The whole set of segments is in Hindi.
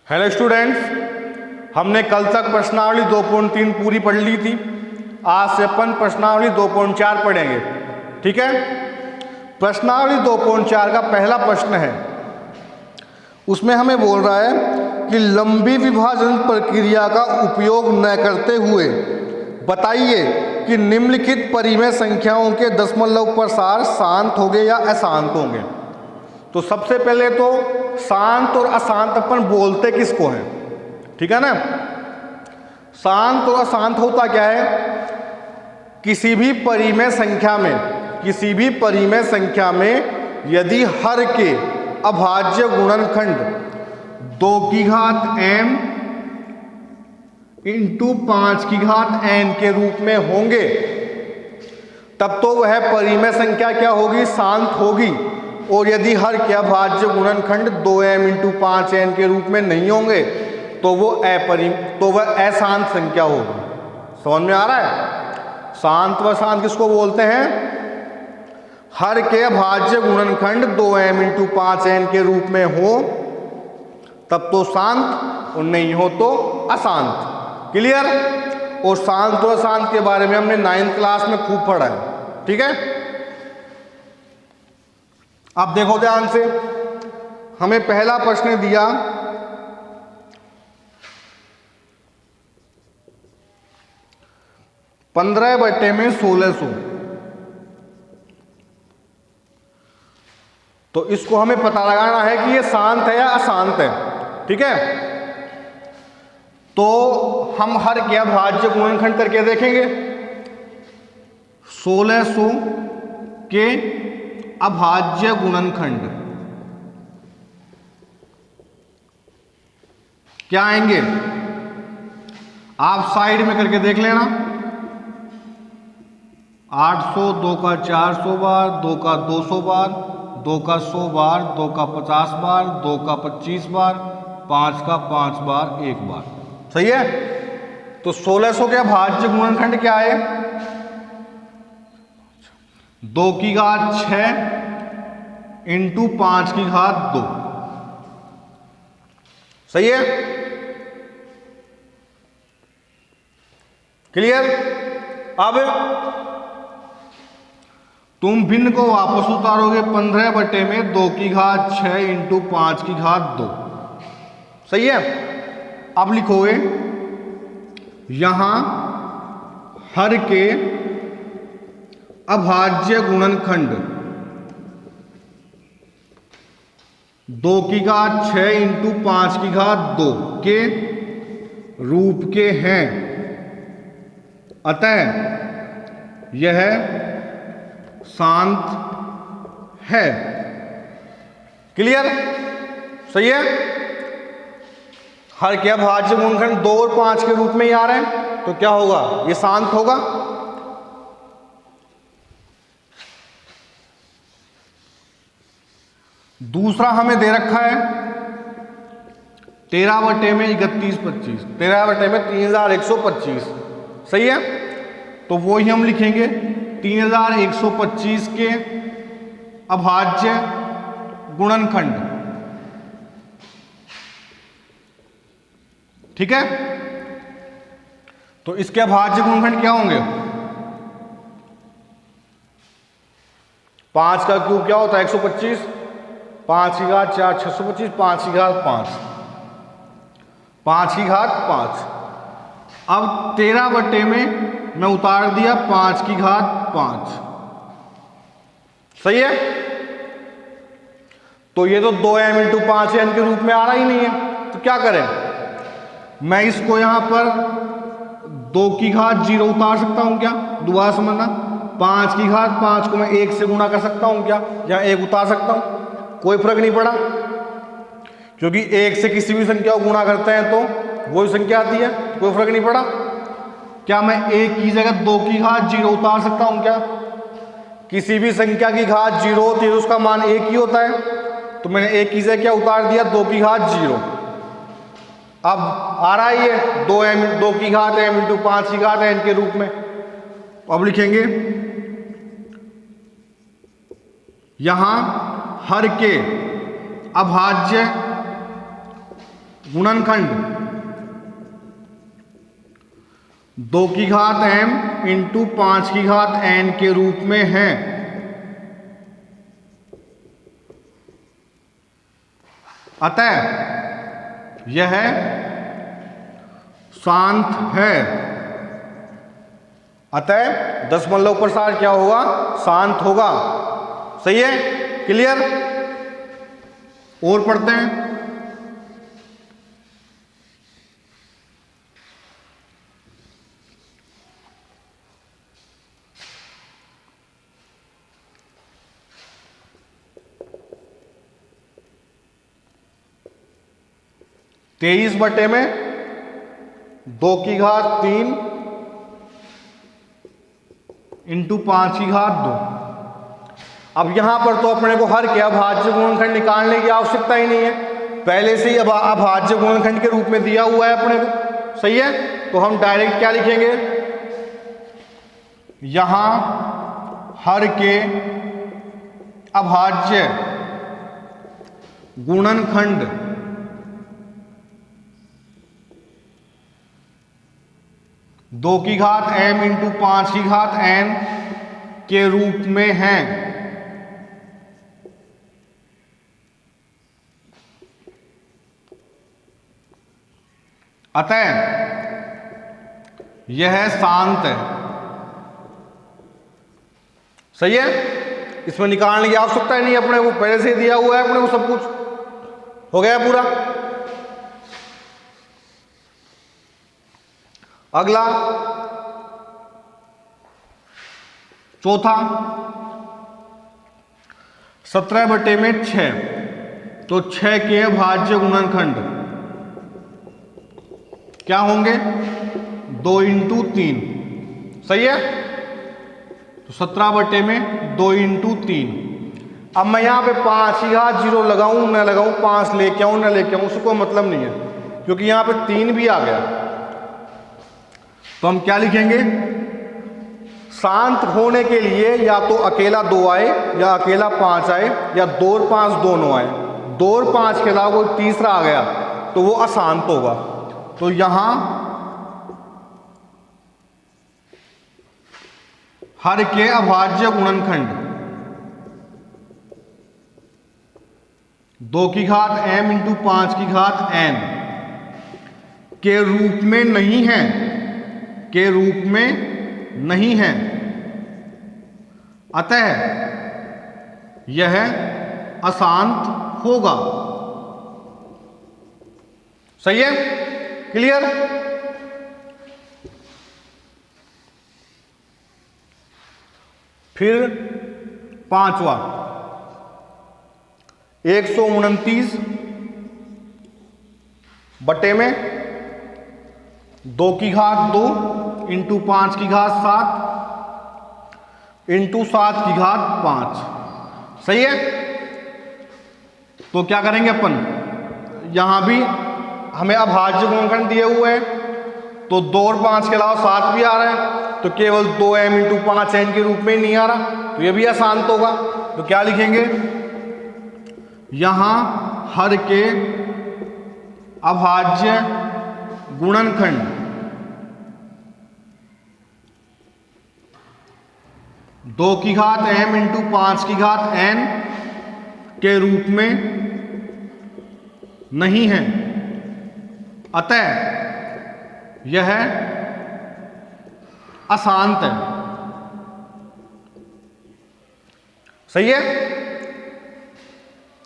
हेलो स्टूडेंट्स, हमने कल तक प्रश्नावली 2.3 पूरी पढ़ ली थी। आज से अपन प्रश्नावली 2.4 पढ़ेंगे। ठीक है। प्रश्नावली 2.4 का पहला प्रश्न है, उसमें हमें बोल रहा है कि लंबी विभाजन प्रक्रिया का उपयोग न करते हुए बताइए कि निम्नलिखित परिमेय संख्याओं के दशमलव प्रसार शांत होंगे या अशांत होंगे। तो सबसे पहले तो शांत और अशांत अपन बोलते किसको हैं, ठीक है ना। शांत और अशांत होता क्या है, किसी भी परिमेय संख्या में यदि हर के अभाज्य गुणनखंड 2 की घात m इंटू 5 की घात n के रूप में होंगे, तब तो वह परिमेय संख्या क्या होगी, शांत होगी। और यदि हर के अभाज्य गुणनखंड 2m इंटू 5n के रूप में नहीं होंगे तो वह अशांत संख्या होगी। समझ में आ रहा है। शांत व अशांत किसको बोलते हैं, हर के अभाज्य गुणनखंड 2m इंटू 5n के रूप में हो तब तो शांत और नहीं हो तो अशांत। क्लियर। और शांत और अशांत के बारे में हमने 9th क्लास में खूब पढ़ा है। ठीक है। अब देखो ध्यान से, हमें पहला प्रश्न दिया 15/1600। तो इसको हमें पता लगाना है कि ये शांत है या अशांत है। ठीक है। तो हम हर के अभाज्य गुणनखंड करके देखेंगे। 1600 के अभाज्य गुणनखंड क्या आएंगे, आप साइड में करके देख लेना। 800, 2 का 400 बार, 2 का 200 बार, 2 का 100 बार, 2 का 50 बार, 2 का 25 बार, 5 का 5 बार, 1 बार। सही है। तो 1600 के अभाज्य गुणनखंड क्या है, 2 की घात 6 इंटू 5 की घात 2। सही है। क्लियर। अब तुम भिन्न को वापस उतारोगे 15/2 की घात 6 इंटू 5 की घात 2। सही है। अब लिखोगे यहां हर के अभाज्य गुणनखंड 2 की घात 6 इंटू 5 की घात 2 के रूप के हैं, अतः यह शांत है। क्लियर। सही है। हर के अभाज्य गुणनखंड 2 और 5 के रूप में ही आ रहे हैं, तो क्या होगा, ये शांत होगा। दूसरा हमें दे रखा है 13/3125, 13/3125। सही है। तो वो ही हम लिखेंगे 3125 के अभाज्य गुणनखंड। ठीक है। तो इसके अभाज्य गुणनखंड क्या होंगे, 5 का क्यूब क्या होता है 125, 5 की घात 4 625, 5 की घात 5, 5 की घात 5। अब 13 में उतार दिया 5 की घात 5। सही है। तो ये तो 2m इंटू 5n के रूप में आ रहा ही नहीं है, तो क्या करें, मैं इसको यहां पर 2 की घात 0 उतार सकता हूं क्या, दोबारा समझना। 5 की घात 5 को मैं 1 से गुणा कर सकता हूं क्या, या 1 उतार सकता हूं, कोई फर्क नहीं पड़ा, क्योंकि 1 से किसी भी संख्या को गुणा करते हैं तो वही संख्या आती है, कोई फर्क नहीं पड़ा। क्या मैं 1 की जगह 2 की घात 0 उतार सकता हूं क्या, किसी भी संख्या की घात 0 होती है तो उसका मान 1 ही होता है, तो मैंने 1 की जगह क्या उतार दिया, 2 की घात 0। अब आ रहा है ये 2 की घात m इंटू 5 की घात n के रूप में। अब लिखेंगे यहां हर के अभाज्य गुणनखंड 2 की घात m इंटू 5 की घात n के रूप में है। अतः यह शांत है। अतः दशमलव प्रसार क्या होगा? शांत होगा। सही है? क्लियर? और पढ़ते हैं। तेईस बटे में 2 की घात 3 इंटू 5 की घात 2। अब यहां पर तो अपने को हर के अभाज्य गुणनखंड निकालने की आवश्यकता ही नहीं है, पहले से ही अभाज्य गुणनखंड के रूप में दिया हुआ है अपने को। सही है? तो हम डायरेक्ट क्या लिखेंगे? यहां हर के अभाज्य गुणनखंड 2 की घात m इंटू 5 की घात n के रूप में है। अतः यह शांत है। सही है? इसमें निकालने की आवश्यकता ही नहीं, अपने को पहले से दिया हुआ है, अपने को सब कुछ हो गया पूरा। अगला चौथा 17 बटे में 6, तो 6 के अभाज्य गुणनखंड क्या होंगे? 2 इंटू 3। सही है? तो 17 बटे में 2 इंटू 3। अब मैं यहां पे 5 की घात 0 लगाऊं ना लगाऊं, 5 लेके आऊं ना लेके आऊं, उसको मतलब नहीं है, क्योंकि यहां पे 3 भी आ गया। तो हम क्या लिखेंगे? शांत होने के लिए या तो अकेला 2 आए या अकेला 5 आए या 2 और 5 दोनों आए। 2 और 5 के अलावा कोई तीसरा आ गया तो वो अशांत होगा। तो यहां हर के अभाज्य गुणनखंड 2 की घात m इंटू 5 की घात n के रूप में नहीं है, के रूप में नहीं है। अतः यह अशांत होगा। सही है? क्लियर? फिर पांचवा 129 बटे में 2 की घात 2 इंटू 5 की घात 7 इंटू 7 की घात 5। सही है? तो क्या करेंगे अपन? यहां भी हमें अभाज्य गुणनखंड दिए हुए हैं, तो 2 और 5 के अलावा 7 भी आ रहा है, तो केवल 2m इंटू 5n के रूप में नहीं आ रहा, तो ये भी अशांत होगा। तो क्या लिखेंगे? यहां हर के अभाज्य गुणनखंड 2 की घात m इंटू 5 की घात n के रूप में नहीं है। अतः यह अशांत है। सही है?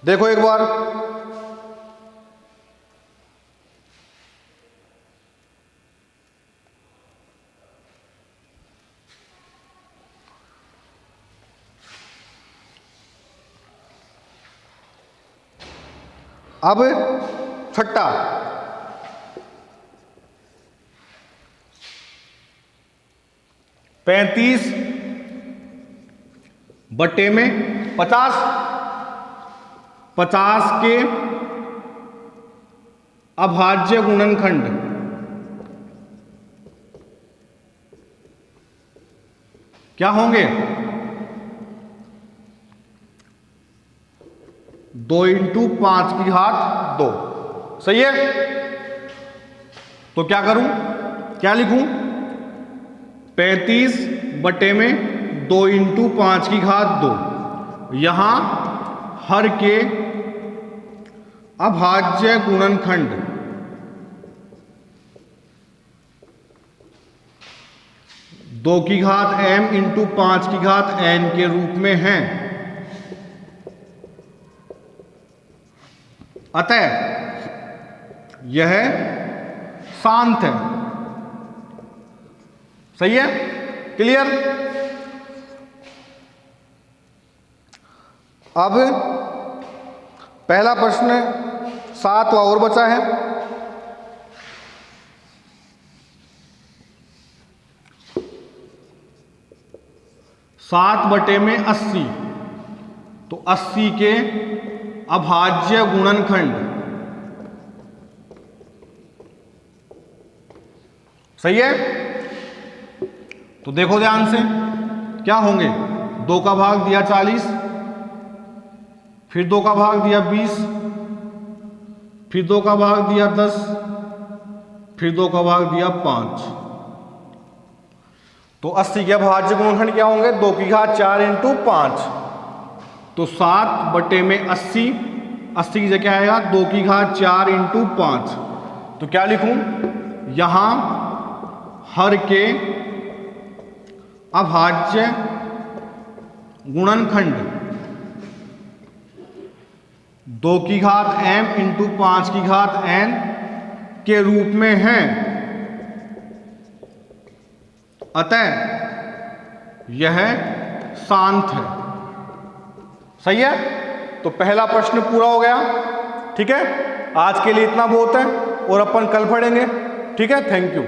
देखो एक बार, अब छठा 35 बटे में 50 के अभाज्य गुणनखंड क्या होंगे? 2 इंटू 5 की घात 2। सही है? तो क्या करूं, क्या लिखूं? 35/2 इंटू 5 की घात 2। यहां हर के अभाज्य गुणनखंड दो की घात m इंटू 5 की घात n के रूप में है। अतः यह शांत है। सही है? क्लियर? अब पहला प्रश्न 7वां और बचा है। सात बटे में 80, तो 80 के अभाज्य गुणनखंड। सही है? तो देखो ध्यान से क्या होंगे। 2 का भाग दिया 40, फिर 2 का भाग दिया 20, फिर 2 का भाग दिया 10, फिर 2 का भाग दिया 5। तो 80 के अभाज्य गुणनखंड क्या होंगे? 2 की घात 4 इंटू 5। तो 7 बटे में 80, 80 की जगह आएगा 2 की घात 4 इंटू 5। तो क्या लिखूं? यहां हर के अभाज्य गुणनखंड 2 की घात m इंटू 5 की घात n के रूप में है। अतः यह शांत है। सही है? तो पहला प्रश्न पूरा हो गया। ठीक है, आज के लिए इतना बहुत है और अपन कल पढ़ेंगे। ठीक है, थैंक यू।